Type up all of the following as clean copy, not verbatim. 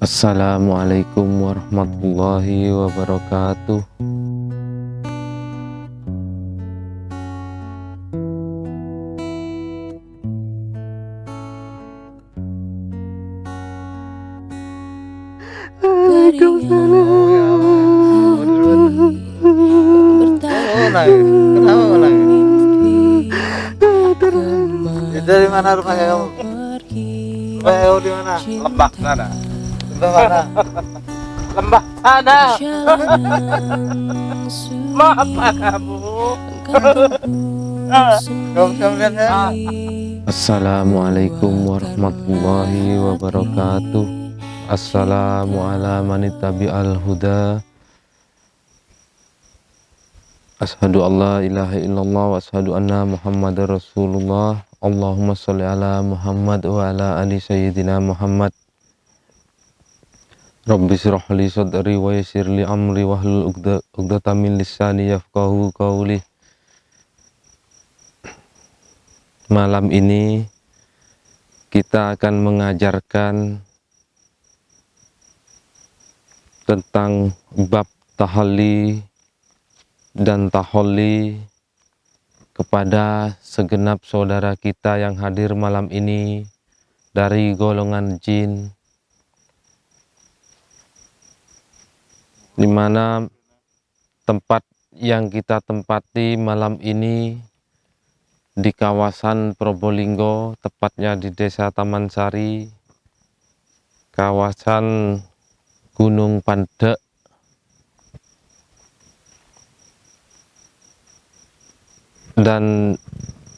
Assalamualaikum warahmatullahi wabarakatuh. Kenapa nangis? Dari mana rumahnya kamu? Rumahnya kamu di mana? Lembah sana. Lembah mana? Lembah sana. Maaf kamu. Kamu bisa melihatnya? Assalamualaikum warahmatullahi wabarakatuh. Assalamualaikum manitabi'al huda. Ashadu an la ilaha illallah wa ashadu anna muhammadar rasulullah. Allahumma sholli ala Muhammad wa ala ali sayyidina Muhammad. Rabbi shrah li sadri wa yassir li amri wahlul 'uqdatam min lisani yafqahu qawli. Malam ini kita akan mengajarkan tentang bab tahalli dan taholli kepada segenap saudara kita yang hadir malam ini dari golongan jin, di mana tempat yang kita tempati malam ini di kawasan Probolinggo, tepatnya di Desa Taman Sari, kawasan Gunung Pandek. Dan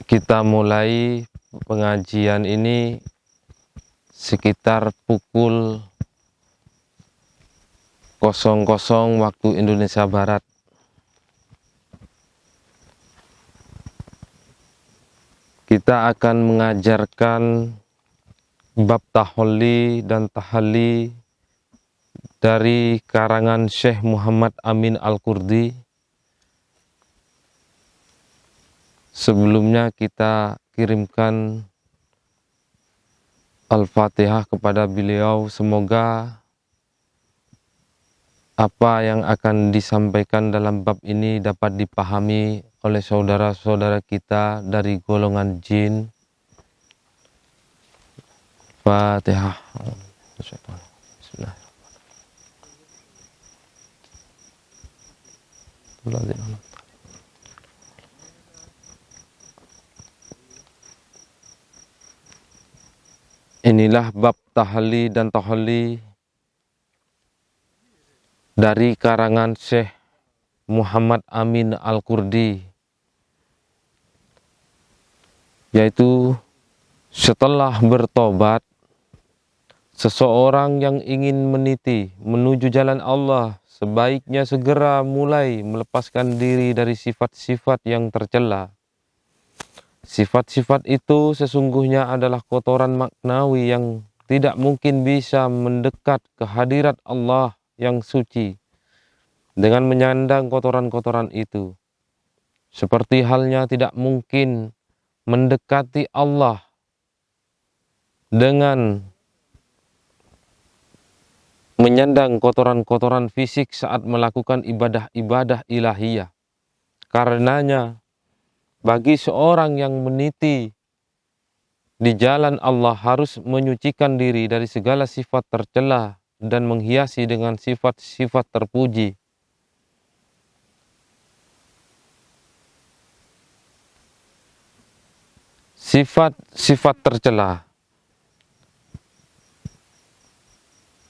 kita mulai pengajian ini sekitar pukul 00 waktu Indonesia Barat. Kita akan mengajarkan bab taholli dan tahalli dari karangan Syekh Muhammad Amin Al-Qurdi. Sebelumnya kita kirimkan Al-Fatihah kepada beliau. Semoga apa yang akan disampaikan dalam bab ini dapat dipahami oleh saudara-saudara kita dari golongan jin. Fatihah. Bismillahirrahmanirrahim. Inilah bab tahalli dan taholli dari karangan Syekh Muhammad Amin Al-Qurdi, yaitu setelah bertobat, seseorang yang ingin meniti menuju jalan Allah sebaiknya segera mulai melepaskan diri dari sifat-sifat yang tercela. Sifat-sifat itu sesungguhnya adalah kotoran maknawi yang tidak mungkin bisa mendekat ke hadirat Allah yang suci dengan menyandang kotoran-kotoran itu. Seperti halnya tidak mungkin mendekati Allah dengan menyandang kotoran-kotoran fisik saat melakukan ibadah-ibadah ilahiyah. Karenanya, bagi seorang yang meniti di jalan Allah harus menyucikan diri dari segala sifat tercela dan menghiasi dengan sifat-sifat terpuji. Sifat-sifat tercela.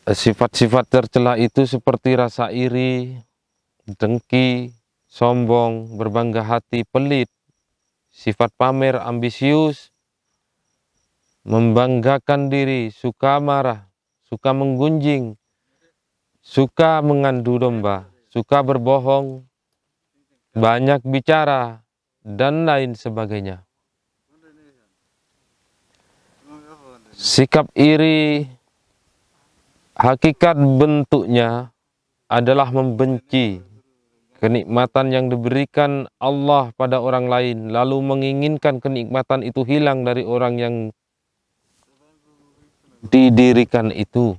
Sifat-sifat tercela itu seperti rasa iri, dengki, sombong, berbangga hati, pelit, sifat pamer, ambisius, membanggakan diri, suka marah, suka menggunjing, suka mengandu domba, suka berbohong, banyak bicara, dan lain sebagainya. Sikap iri, hakikat bentuknya adalah membenci kenikmatan yang diberikan Allah pada orang lain, lalu menginginkan kenikmatan itu hilang dari orang yang didirikan itu.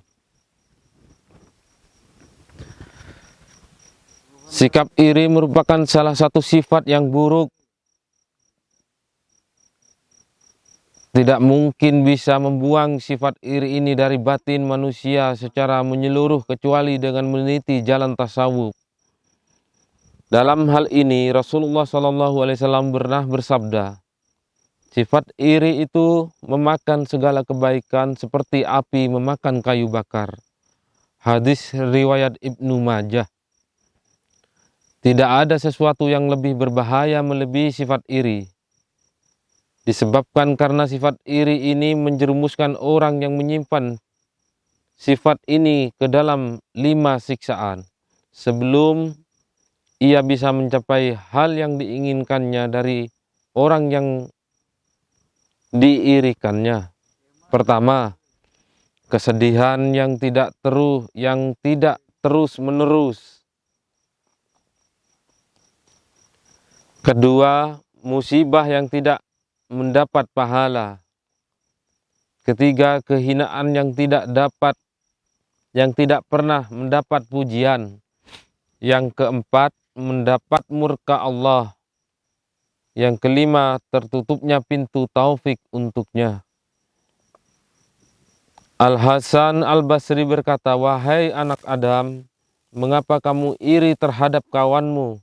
Sikap iri merupakan salah satu sifat yang buruk. Tidak mungkin bisa membuang sifat iri ini dari batin manusia secara menyeluruh kecuali dengan meneliti jalan tasawuf. Dalam hal ini Rasulullah SAW pernah bersabda, sifat iri itu memakan segala kebaikan seperti api memakan kayu bakar. Hadis riwayat Ibnu Majah. Tidak ada sesuatu yang lebih berbahaya melebihi sifat iri. Disebabkan karena sifat iri ini menjerumuskan orang yang menyimpan sifat ini ke dalam 5 siksaan sebelum ia bisa mencapai hal yang diinginkannya dari orang yang diirikannya. Pertama, kesedihan yang tidak terus menerus. Kedua, musibah yang tidak mendapat pahala. Ketiga, kehinaan yang tidak pernah mendapat pujian. Yang keempat, mendapat murka Allah. Yang kelima, tertutupnya pintu taufik untuknya. Al-Hasan Al-Basri berkata, wahai anak Adam, mengapa kamu iri terhadap kawanmu?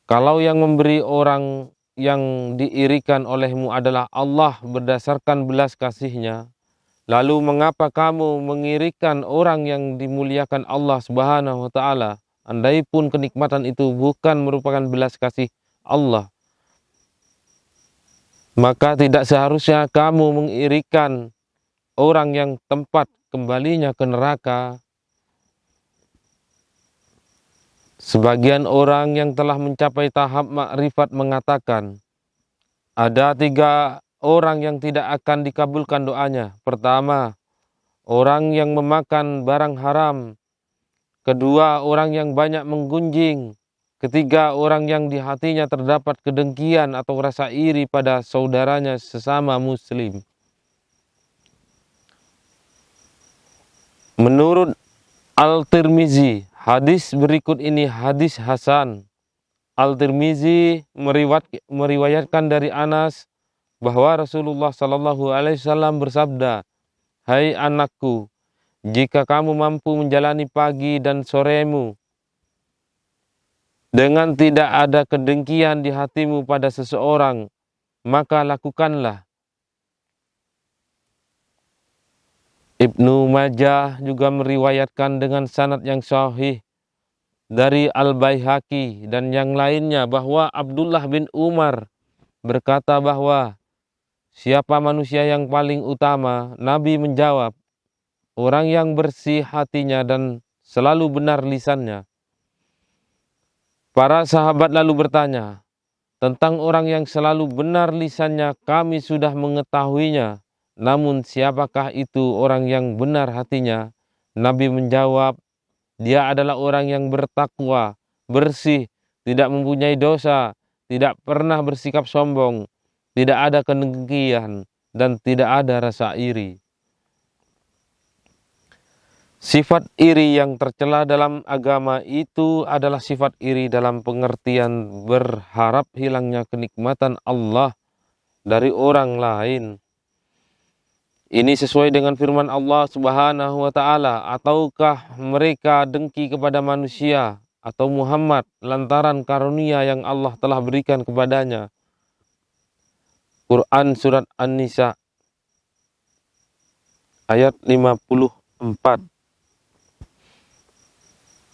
Kalau yang memberi orang yang diirikan olehmu adalah Allah berdasarkan belas kasihnya, lalu mengapa kamu mengirikan orang yang dimuliakan Allah Subhanahu wa Ta'ala? Andai pun kenikmatan itu bukan merupakan belas kasih Allah, maka tidak seharusnya kamu mengirikan orang yang tempat kembalinya ke neraka. Sebagian orang yang telah mencapai tahap makrifat mengatakan, ada 3 orang yang tidak akan dikabulkan doanya. Pertama, orang yang memakan barang haram. Kedua, orang yang banyak menggunjing. Ketiga, orang yang di hatinya terdapat kedengkian atau rasa iri pada saudaranya sesama muslim. Menurut Al-Tirmizi, hadis berikut ini hadis hasan. Al-Tirmizi meriwayatkan dari Anas bahwa Rasulullah SAW bersabda, hai anakku, jika kamu mampu menjalani pagi dan soremu dengan tidak ada kedengkian di hatimu pada seseorang, maka lakukanlah. Ibnu Majah juga meriwayatkan dengan sanad yang sahih dari Al-Baihaqi dan yang lainnya bahwa Abdullah bin Umar berkata bahwa siapa manusia yang paling utama? Nabi menjawab, orang yang bersih hatinya dan selalu benar lisannya. Para sahabat lalu bertanya, tentang orang yang selalu benar lisannya kami sudah mengetahuinya. Namun siapakah itu orang yang benar hatinya? Nabi menjawab, dia adalah orang yang bertakwa, bersih, tidak mempunyai dosa, tidak pernah bersikap sombong, tidak ada kedengkian, dan tidak ada rasa iri. Sifat iri yang tercela dalam agama itu adalah sifat iri dalam pengertian berharap hilangnya kenikmatan Allah dari orang lain. Ini sesuai dengan firman Allah Subhanahu wa Ta'ala, ataukah mereka dengki kepada manusia atau Muhammad lantaran karunia yang Allah telah berikan kepadanya. Quran Surat An-Nisa ayat 54.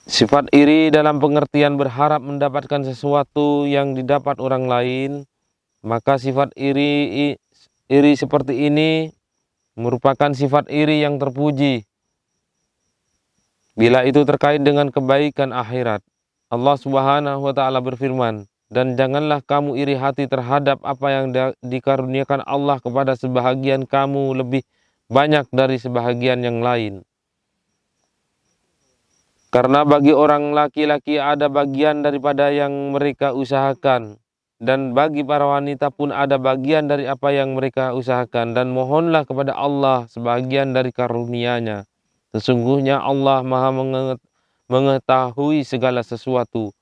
Sifat iri dalam pengertian berharap mendapatkan sesuatu yang didapat orang lain, maka sifat iri seperti ini merupakan sifat iri yang terpuji bila itu terkait dengan kebaikan akhirat. Allah Subhanahu wa Ta'ala berfirman, dan janganlah kamu iri hati terhadap apa yang dikaruniakan Allah kepada sebahagian kamu lebih banyak dari sebahagian yang lain. Karena bagi orang laki-laki ada bagian daripada yang mereka usahakan, dan bagi para wanita pun ada bagian dari apa yang mereka usahakan, dan mohonlah kepada Allah sebagian dari karunia-Nya. Sesungguhnya Allah Maha mengetahui segala sesuatu.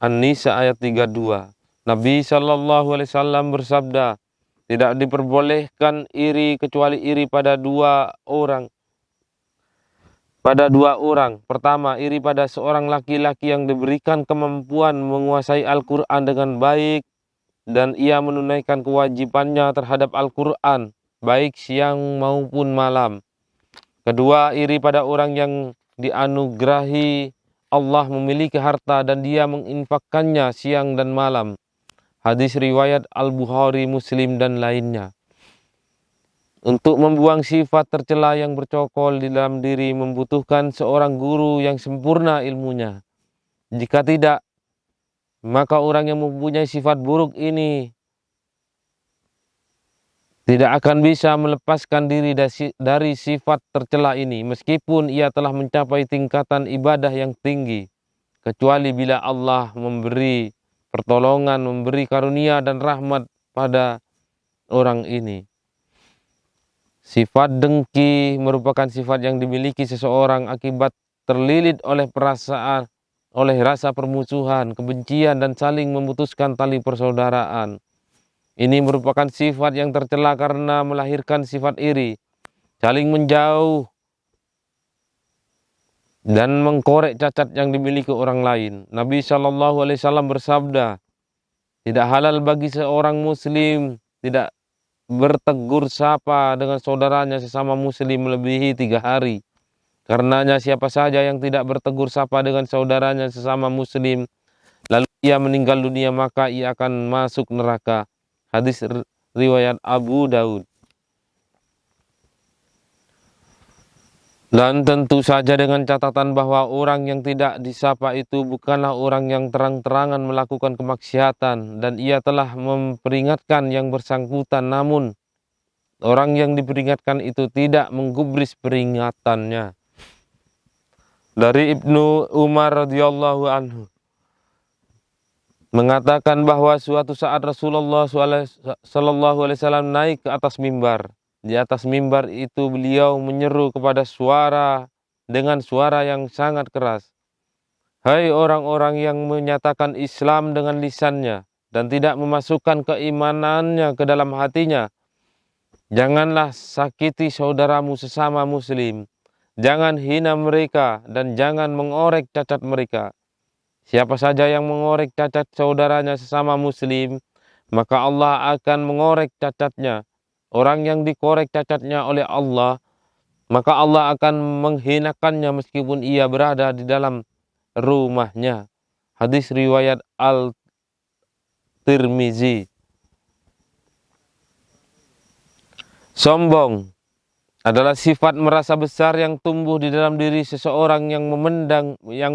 An-Nisa ayat 32. Nabi Shallallahu Alaihi Wasallam bersabda, tidak diperbolehkan iri kecuali iri pada dua orang. Pertama, iri pada seorang laki-laki yang diberikan kemampuan menguasai Al-Quran dengan baik dan ia menunaikan kewajibannya terhadap Al-Quran, baik siang maupun malam. Kedua, iri pada orang yang dianugerahi Allah memiliki harta dan dia menginfakkannya siang dan malam. Hadis riwayat Al-Bukhari, Muslim, dan lainnya. Untuk membuang sifat tercela yang bercokol di dalam diri membutuhkan seorang guru yang sempurna ilmunya. Jika tidak, maka orang yang mempunyai sifat buruk ini tidak akan bisa melepaskan diri dari sifat tercela ini, meskipun ia telah mencapai tingkatan ibadah yang tinggi, kecuali bila Allah memberi pertolongan, memberi karunia dan rahmat pada orang ini. Sifat dengki merupakan sifat yang dimiliki seseorang akibat terlilit oleh rasa permusuhan, kebencian, dan saling memutuskan tali persaudaraan. Ini merupakan sifat yang tercela karena melahirkan sifat iri, saling menjauh, dan mengkorek cacat yang dimiliki orang lain. Nabi Shallallahu Alaihi Wasallam bersabda, tidak halal bagi seorang muslim tidak bertegur sapa dengan saudaranya sesama muslim melebihi 3 hari. Karenanya siapa saja yang tidak bertegur sapa dengan saudaranya sesama muslim, lalu ia meninggal dunia, maka ia akan masuk neraka. Hadis riwayat Abu Daud. Dan tentu saja dengan catatan bahwa orang yang tidak disapa itu bukanlah orang yang terang-terangan melakukan kemaksiatan dan ia telah memperingatkan yang bersangkutan, namun orang yang diperingatkan itu tidak menggubris peringatannya. Dari Ibnu Umar radhiyallahu anhu mengatakan bahwa suatu saat Rasulullah sallallahu alaihi wasallam naik ke atas mimbar. Di atas mimbar itu beliau menyeru dengan suara yang sangat keras. Hai orang-orang yang menyatakan Islam dengan lisannya dan tidak memasukkan keimanannya ke dalam hatinya, janganlah sakiti saudaramu sesama muslim. Jangan hina mereka dan jangan mengorek cacat mereka. Siapa saja yang mengorek cacat saudaranya sesama muslim, maka Allah akan mengorek cacatnya. Orang yang dikorek cacatnya oleh Allah, maka Allah akan menghinakannya meskipun ia berada di dalam rumahnya. Hadis riwayat Al-Tirmizi. Sombong adalah sifat merasa besar yang tumbuh di dalam diri seseorang yang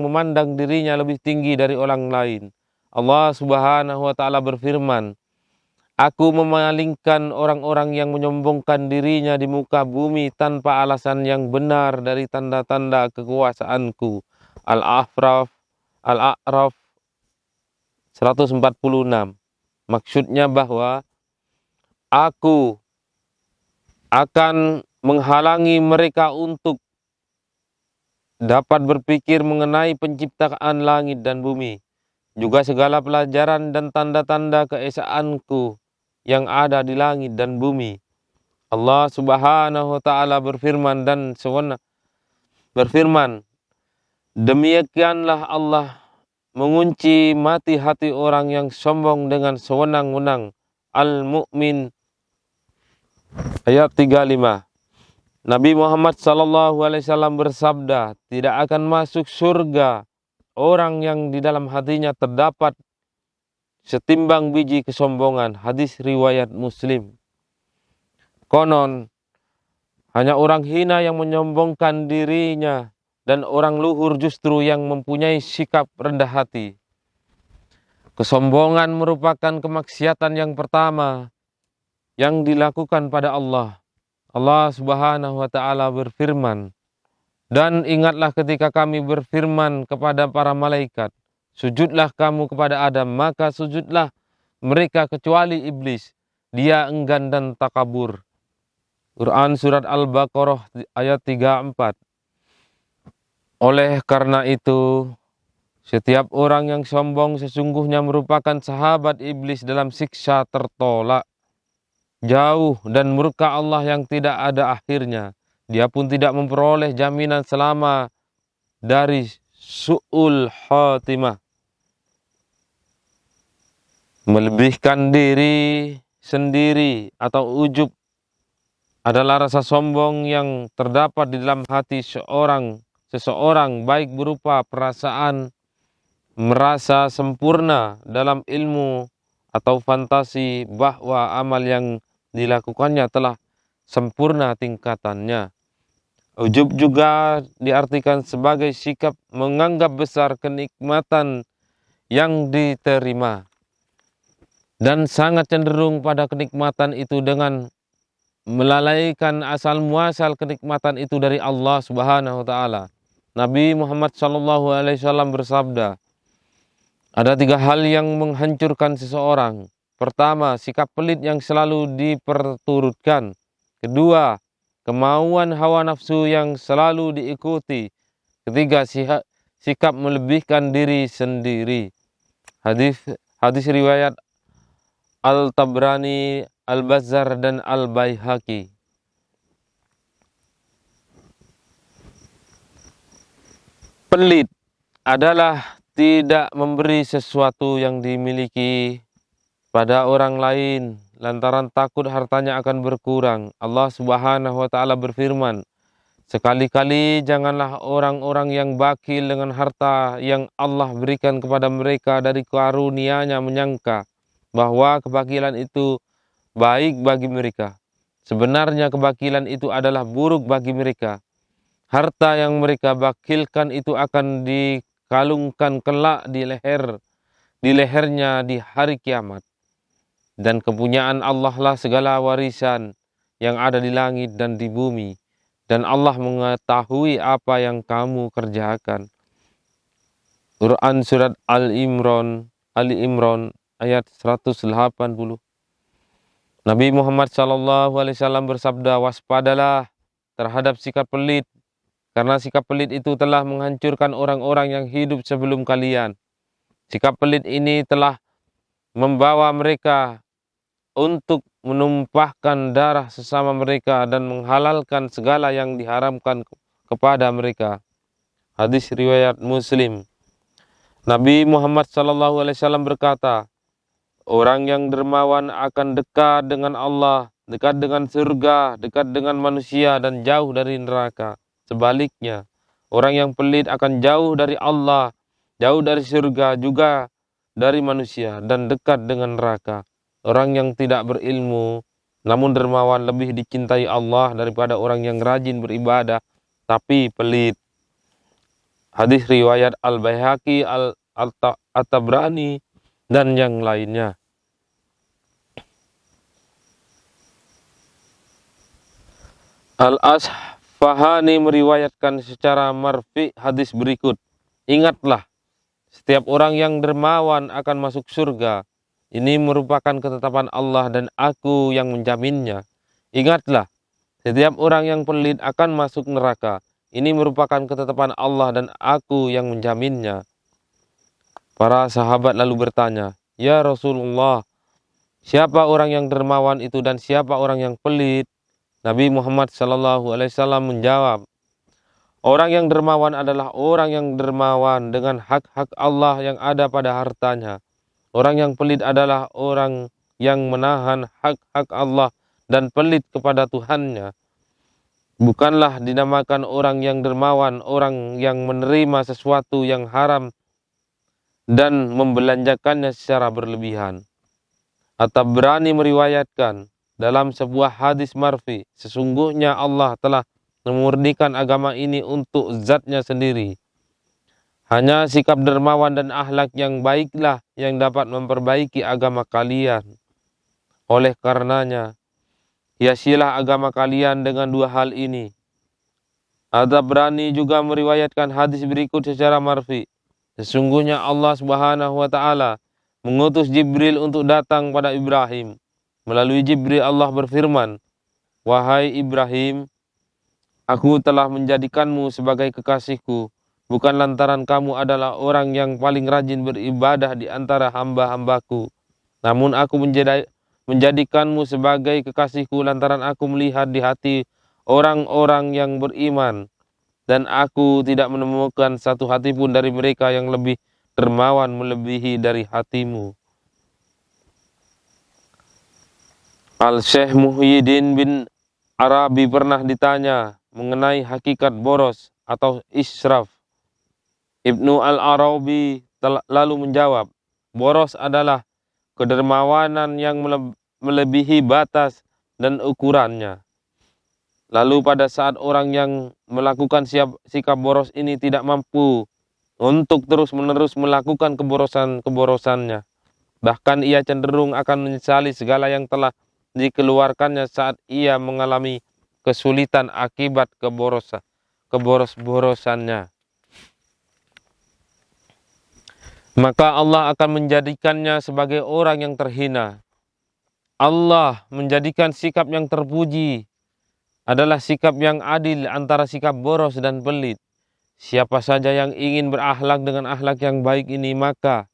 memandang dirinya lebih tinggi dari orang lain. Allah Subhanahu wa taala berfirman, Aku memalingkan orang-orang yang menyombongkan dirinya di muka bumi tanpa alasan yang benar dari tanda-tanda kekuasaanku. Al-A'raf 146. Maksudnya bahwa aku akan menghalangi mereka untuk dapat berpikir mengenai penciptaan langit dan bumi, juga segala pelajaran dan tanda-tanda keesaanku yang ada di langit dan bumi. Allah Subhanahu wa taala berfirman demikianlah Allah mengunci mati hati orang yang sombong dengan sewenang-wenang. Al-Mu'min ayat 35. Nabi Muhammad sallallahu alaihi wasallam bersabda, tidak akan masuk surga orang yang di dalam hatinya terdapat setimbang biji kesombongan. Hadis riwayat Muslim. Konon, hanya orang hina yang menyombongkan dirinya dan orang luhur justru yang mempunyai sikap rendah hati. Kesombongan merupakan kemaksiatan yang pertama yang dilakukan pada Allah. Allah Subhanahu wa taala berfirman, dan ingatlah ketika kami berfirman kepada para malaikat, sujudlah kamu kepada Adam, maka sujudlah mereka kecuali iblis. Dia enggan dan takabur. Quran surat Al-Baqarah ayat 34. Oleh karena itu, setiap orang yang sombong sesungguhnya merupakan sahabat iblis dalam siksa tertolak, jauh dan murka Allah yang tidak ada akhirnya. Dia pun tidak memperoleh jaminan selama dari su'ul khatimah. Melebihkan diri sendiri atau ujub adalah rasa sombong yang terdapat di dalam hati seseorang baik berupa perasaan merasa sempurna dalam ilmu atau fantasi bahwa amal yang dilakukannya telah sempurna tingkatannya. Ujub juga diartikan sebagai sikap menganggap besar kenikmatan yang diterima dan sangat cenderung pada kenikmatan itu dengan melalaikan asal muasal kenikmatan itu dari Allah Subhanahu wa taala. Nabi Muhammad SAW bersabda, ada 3 hal yang menghancurkan seseorang. Pertama, sikap pelit yang selalu diperturutkan. Kedua, kemauan hawa nafsu yang selalu diikuti. Ketiga, sikap melebihkan diri sendiri. Hadis riwayat Al-Tabrani, Al-Bazzar, dan Al-Baihaqi. Pelit adalah tidak memberi sesuatu yang dimiliki pada orang lain lantaran takut hartanya akan berkurang. Allah Subhanahu wa taala berfirman, sekali-kali janganlah orang-orang yang bakhil dengan harta yang Allah berikan kepada mereka dari karunia-Nya menyangka bahwa kebakilan itu baik bagi mereka. Sebenarnya kebakilan itu adalah buruk bagi mereka. Harta yang mereka bakhilkan itu akan dikalungkan kelak di lehernya di hari kiamat. Dan kepunyaan Allah lah segala warisan yang ada di langit dan di bumi. Dan Allah mengetahui apa yang kamu kerjakan. Quran surat Ali Imran ayat 180. Nabi Muhammad SAW bersabda, waspadalah terhadap sikap pelit, karena sikap pelit itu telah menghancurkan orang-orang yang hidup sebelum kalian. Sikap pelit ini telah membawa mereka untuk menumpahkan darah sesama mereka dan menghalalkan segala yang diharamkan kepada mereka. Hadis riwayat Muslim. Nabi Muhammad SAW berkata, orang yang dermawan akan dekat dengan Allah, dekat dengan surga, dekat dengan manusia, dan jauh dari neraka. Sebaliknya, orang yang pelit akan jauh dari Allah, jauh dari surga, juga dari manusia, dan dekat dengan neraka. Orang yang tidak berilmu, namun dermawan lebih dicintai Allah daripada orang yang rajin beribadah, tapi pelit. Hadis riwayat Al-Baihaqi, At-Tabrani, dan yang lainnya. Al-Asfahani meriwayatkan secara marfi hadis berikut. Ingatlah, setiap orang yang dermawan akan masuk surga. Ini merupakan ketetapan Allah dan aku yang menjaminnya. Ingatlah, setiap orang yang pelit akan masuk neraka. Ini merupakan ketetapan Allah dan aku yang menjaminnya. Para sahabat lalu bertanya, ya Rasulullah, siapa orang yang dermawan itu dan siapa orang yang pelit? Nabi Muhammad SAW menjawab, orang yang dermawan adalah orang yang dermawan dengan hak-hak Allah yang ada pada hartanya. Orang yang pelit adalah orang yang menahan hak-hak Allah dan pelit kepada Tuhannya. Bukanlah dinamakan orang yang dermawan orang yang menerima sesuatu yang haram dan membelanjakannya secara berlebihan. At-Tabrani meriwayatkan dalam sebuah hadis marfi, sesungguhnya Allah telah memurnikan agama ini untuk zatnya sendiri. Hanya sikap dermawan dan akhlak yang baiklah yang dapat memperbaiki agama kalian. Oleh karenanya, hiasilah agama kalian dengan 2 hal ini. At-Tabrani juga meriwayatkan hadis berikut secara marfi. Sesungguhnya Allah Subhanahu wa taala mengutus Jibril untuk datang pada Ibrahim. Melalui Jibril Allah berfirman, wahai Ibrahim, aku telah menjadikanmu sebagai kekasihku bukan lantaran kamu adalah orang yang paling rajin beribadah di antara hamba-hambaku. Namun aku menjadikanmu sebagai kekasihku lantaran aku melihat di hati orang-orang yang beriman. Dan aku tidak menemukan satu hati pun dari mereka yang lebih dermawan melebihi dari hatimu. Al-Syekh Muhyiddin bin Arabi pernah ditanya mengenai hakikat boros atau israf. Ibnu Al-Arabi lalu menjawab, boros adalah kedermawanan yang melebihi batas dan ukurannya. Lalu pada saat orang yang melakukan sikap boros ini tidak mampu untuk terus-menerus melakukan keborosannya, bahkan ia cenderung akan menyesali segala yang telah dikeluarkannya saat ia mengalami kesulitan akibat keboros-borosannya. Maka Allah akan menjadikannya sebagai orang yang terhina. Allah menjadikan sikap yang terpuji adalah sikap yang adil antara sikap boros dan pelit. Siapa saja yang ingin berakhlak dengan akhlak yang baik ini, maka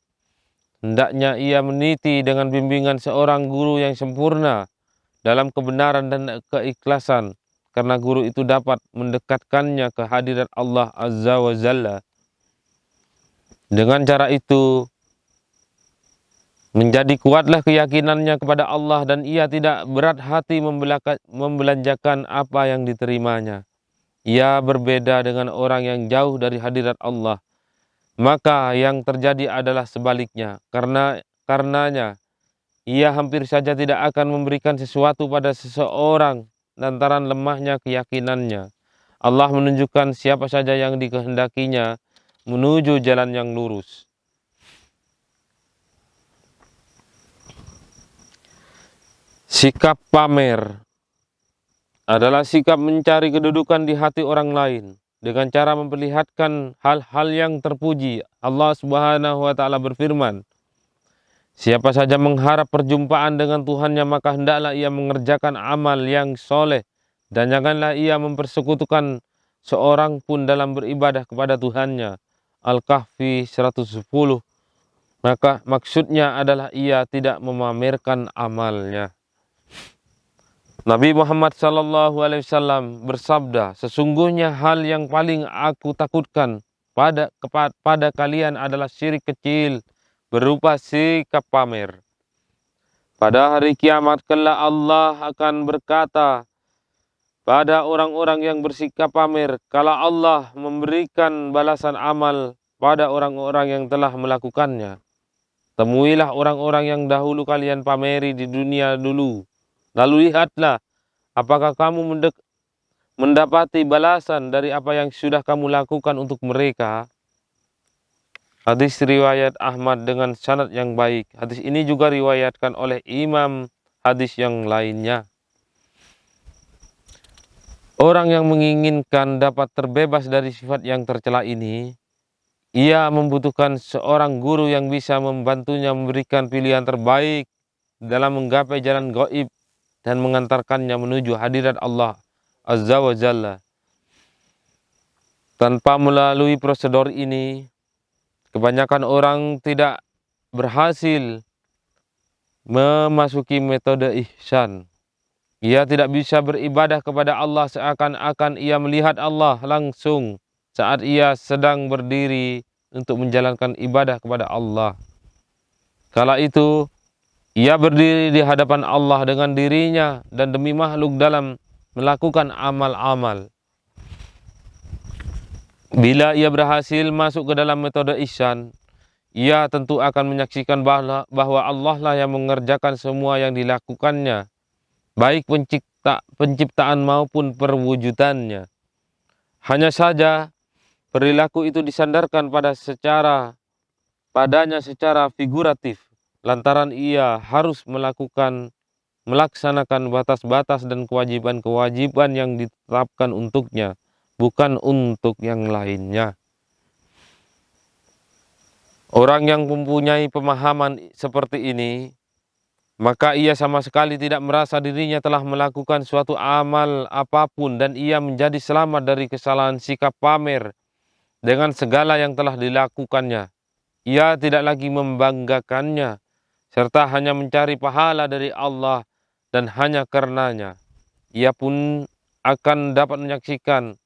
hendaknya ia meniti dengan bimbingan seorang guru yang sempurna dalam kebenaran dan keikhlasan, karena guru itu dapat mendekatkannya ke hadirat Allah Azza wa Jalla. Dengan cara itu, menjadi kuatlah keyakinannya kepada Allah dan ia tidak berat hati membelanjakan apa yang diterimanya. Ia berbeda dengan orang yang jauh dari hadirat Allah. Maka yang terjadi adalah sebaliknya. Karenanya, ia hampir saja tidak akan memberikan sesuatu pada seseorang lantaran lemahnya keyakinannya. Allah menunjukkan siapa saja yang dikehendakinya menuju jalan yang lurus. Sikap pamer adalah sikap mencari kedudukan di hati orang lain dengan cara memperlihatkan hal-hal yang terpuji. Allah Subhanahu wa taala berfirman, siapa saja mengharap perjumpaan dengan Tuhannya, maka hendaklah ia mengerjakan amal yang soleh dan janganlah ia mempersekutukan seorang pun dalam beribadah kepada Tuhannya. Al-Kahfi 110. Maka maksudnya adalah ia tidak memamerkan amalnya. Nabi Muhammad SAW bersabda, sesungguhnya hal yang paling aku takutkan pada kalian adalah syirik kecil berupa sikap pamer. Pada hari kiamat kelak Allah akan berkata pada orang-orang yang bersikap pamer, kalau Allah memberikan balasan amal pada orang-orang yang telah melakukannya. Temuilah orang-orang yang dahulu kalian pameri di dunia dulu. Lalu lihatlah, apakah kamu mendapati balasan dari apa yang sudah kamu lakukan untuk mereka? Hadis riwayat Ahmad dengan sanad yang baik. Hadis ini juga riwayatkan oleh imam hadis yang lainnya. Orang yang menginginkan dapat terbebas dari sifat yang tercela ini, ia membutuhkan seorang guru yang bisa membantunya memberikan pilihan terbaik dalam menggapai jalan gaib dan mengantarkannya menuju hadirat Allah Azza wa Jalla. Tanpa melalui prosedur ini, kebanyakan orang tidak berhasil memasuki metode ihsan. Ia tidak bisa beribadah kepada Allah seakan-akan ia melihat Allah langsung saat ia sedang berdiri untuk menjalankan ibadah kepada Allah. Kala itu, ia berdiri di hadapan Allah dengan dirinya dan demi makhluk dalam melakukan amal-amal. Bila ia berhasil masuk ke dalam metode ihsan, ia tentu akan menyaksikan bahwa Allah lah yang mengerjakan semua yang dilakukannya, baik penciptaan maupun perwujudannya. Hanya saja, perilaku itu disandarkan padanya secara figuratif, lantaran ia harus melaksanakan batas-batas dan kewajiban-kewajiban yang ditetapkan untuknya, bukan untuk yang lainnya. Orang yang mempunyai pemahaman seperti ini, maka ia sama sekali tidak merasa dirinya telah melakukan suatu amal apapun dan ia menjadi selamat dari kesalahan sikap pamer dengan segala yang telah dilakukannya. Ia tidak lagi membanggakannya, serta hanya mencari pahala dari Allah dan hanya karenanya. Ia pun akan dapat menyaksikan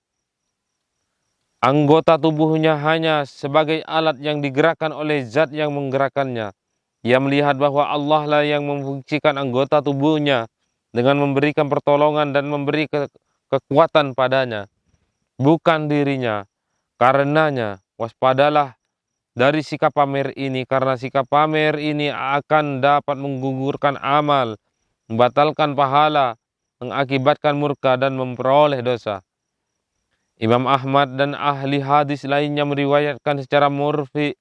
anggota tubuhnya hanya sebagai alat yang digerakkan oleh zat yang menggerakkannya. Ia melihat bahwa Allah lah yang memfungsikan anggota tubuhnya dengan memberikan pertolongan dan memberi kekuatan padanya, bukan dirinya. Karenanya, waspadalah dari sikap pamer ini, karena sikap pamer ini akan dapat menggugurkan amal, membatalkan pahala, mengakibatkan murka dan memperoleh dosa. Imam Ahmad dan ahli hadis lainnya meriwayatkan secara marfi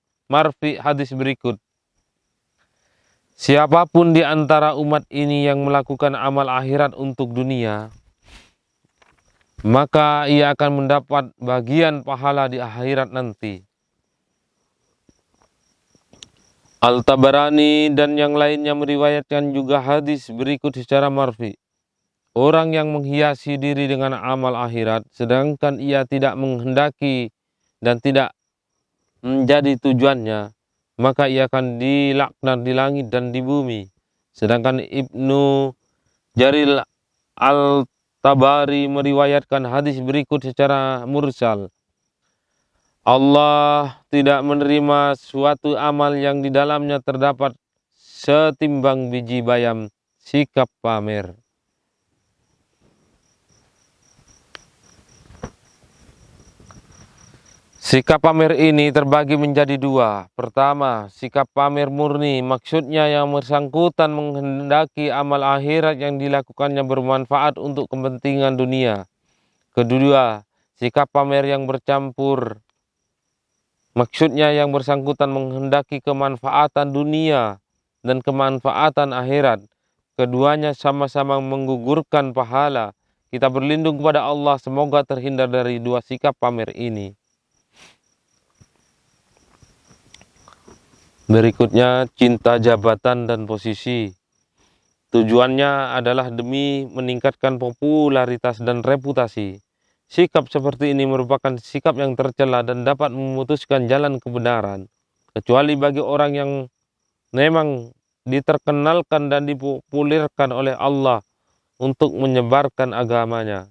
hadis berikut. Siapapun di antara umat ini yang melakukan amal akhirat untuk dunia, maka ia akan mendapat bagian pahala di akhirat nanti. Al-Tabarani dan yang lainnya meriwayatkan juga hadis berikut secara marfi. Orang yang menghiasi diri dengan amal akhirat, sedangkan ia tidak menghendaki dan tidak menjadi tujuannya, maka ia akan dilaknat di langit dan di bumi. Sedangkan Ibnu Jarir Al-Tabari meriwayatkan hadis berikut secara mursal. Allah tidak menerima suatu amal yang di dalamnya terdapat setimbang biji bayam, sikap pamer. Sikap pamer ini terbagi menjadi dua. Pertama, sikap pamer murni, maksudnya yang bersangkutan menghendaki amal akhirat yang dilakukannya bermanfaat untuk kepentingan dunia. Kedua, sikap pamer yang bercampur, maksudnya yang bersangkutan menghendaki kemanfaatan dunia dan kemanfaatan akhirat. Keduanya sama-sama menggugurkan pahala. Kita berlindung kepada Allah semoga terhindar dari dua sikap pamer ini. Berikutnya, cinta jabatan dan posisi. Tujuannya adalah demi meningkatkan popularitas dan reputasi. Sikap seperti ini merupakan sikap yang tercela dan dapat memutuskan jalan kebenaran, kecuali bagi orang yang memang diterkenalkan dan dipopulerkan oleh Allah untuk menyebarkan agamanya.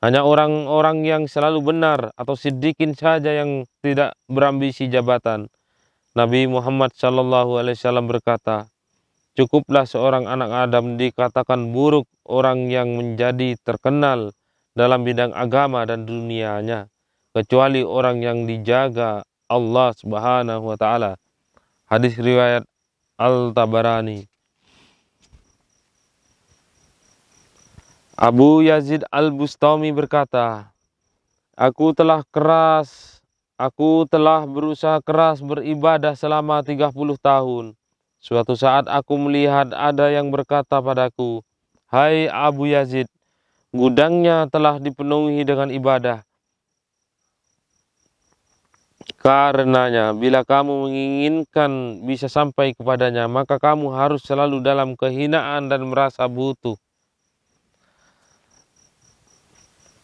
Hanya orang-orang yang selalu benar atau sidikin saja yang tidak berambisi jabatan. Nabi Muhammad SAW berkata, cukuplah seorang anak Adam dikatakan buruk orang yang menjadi terkenal dalam bidang agama dan dunianya, kecuali orang yang dijaga Allah Subhanahu wa Ta'ala. Hadis riwayat Al-Tabarani. Abu Yazid Al-Bustami berkata, Aku telah berusaha keras beribadah selama 30 tahun. Suatu saat aku melihat ada yang berkata padaku, Hai Abu Yazid, gudangnya telah dipenuhi dengan ibadah. Karenanya, bila kamu menginginkan bisa sampai kepadanya, maka kamu harus selalu dalam kehinaan dan merasa butuh.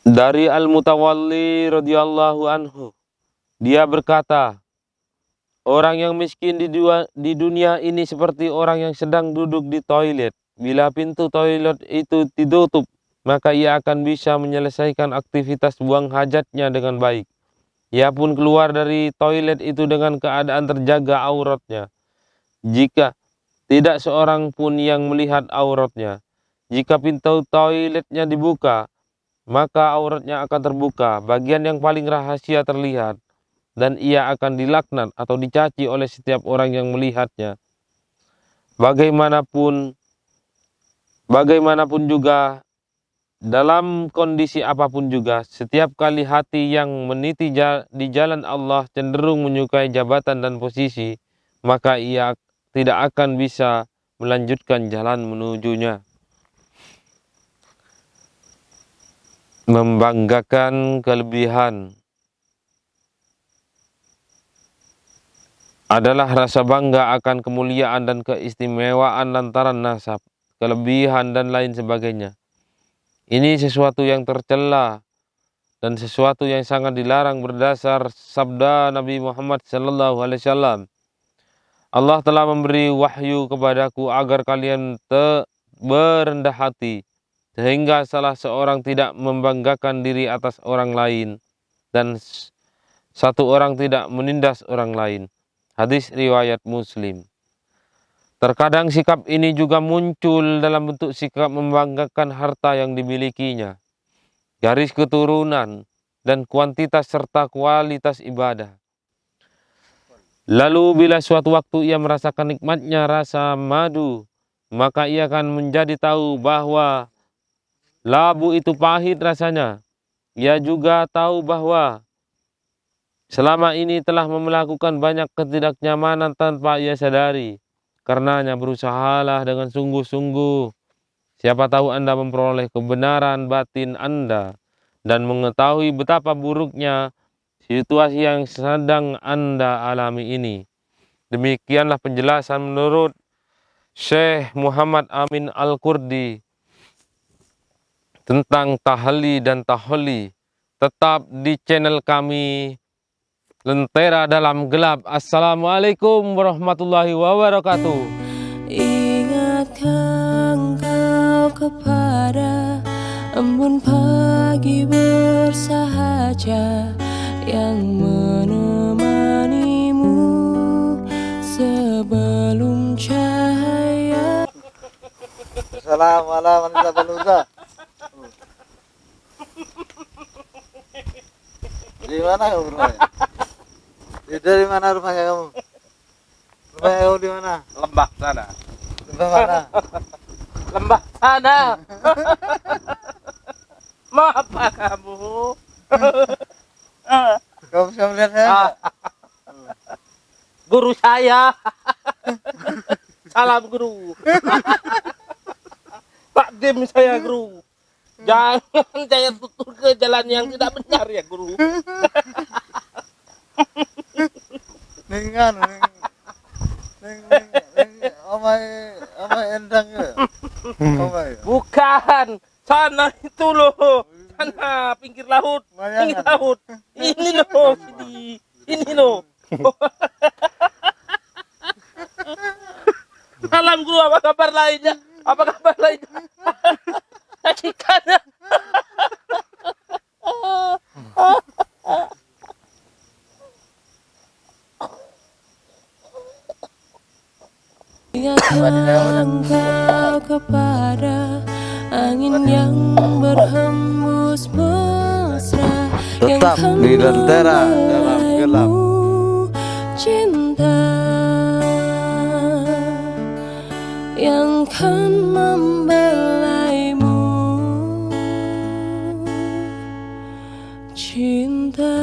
Dari Al-Mutawalli radhiyallahu anhu, dia berkata, orang yang miskin di dunia ini seperti orang yang sedang duduk di toilet. Bila pintu toilet itu ditutup, maka ia akan bisa menyelesaikan aktivitas buang hajatnya dengan baik. Ia pun keluar dari toilet itu dengan keadaan terjaga auratnya. Jika tidak seorang pun yang melihat auratnya. Jika pintu toiletnya dibuka, maka auratnya akan terbuka, bagian yang paling rahasia terlihat. Dan ia akan dilaknat atau dicaci oleh setiap orang yang melihatnya. Bagaimanapun juga, dalam kondisi apapun juga, setiap kali hati yang meniti di jalan Allah cenderung menyukai jabatan dan posisi, maka ia tidak akan bisa melanjutkan jalan menujunya. Membanggakan kelebihan adalah rasa bangga akan kemuliaan dan keistimewaan lantaran nasab, kelebihan dan lain sebagainya. Ini sesuatu yang tercela dan sesuatu yang sangat dilarang berdasar sabda Nabi Muhammad sallallahu alaihi wasallam. Allah telah memberi wahyu kepadaku agar kalian berendah hati, sehingga salah seorang tidak membanggakan diri atas orang lain, dan satu orang tidak menindas orang lain. Hadis riwayat Muslim. Terkadang sikap ini juga muncul dalam bentuk sikap membanggakan harta yang dimilikinya, garis keturunan, dan kuantitas serta kualitas ibadah. Lalu bila suatu waktu ia merasakan nikmatnya rasa madu, maka ia akan menjadi tahu bahwa labu itu pahit rasanya. Ia juga tahu bahwa selama ini telah melakukan banyak ketidaknyamanan tanpa ia sadari. Karenanya berusahalah dengan sungguh-sungguh. Siapa tahu Anda memperoleh kebenaran batin Anda dan mengetahui betapa buruknya situasi yang sedang Anda alami ini. Demikianlah penjelasan menurut Syekh Muhammad Amin Al-Qurdi tentang tahalli dan taholli. Tetap di channel kami Lentera Dalam Gelap. Assalamualaikum warahmatullahi wabarakatuh. Ingatkan kau kepada embun pagi bersahaja yang menemanimu sebelum cahaya. Assalamualaikum warahmatullahi. Di mana kamu rumahnya? Dari mana rumahnya kamu? Rumahnya kamu di mana? Lembah sana. Lembah mana? Lembah sana. Maaf kamu. Kamu bisa melihat saya? Ah, guru saya. Salam guru. Takdim saya guru. Jangan saya tutur ke jalan yang tidak benar ya guru. Ning omai endang ya. Omai. Bukan, sana itu loh. Sana pinggir laut. Pinggir laut. Ini loh, sini. Ini loh. Salam guru, apa kabar lainnya? Apa kabar lainnya? Hakikannya. Ingatkan kau kepada angin yang berhembus mesra, Tetap di Lentera Dalam Gelap. cinta yang kan membelaimu, cinta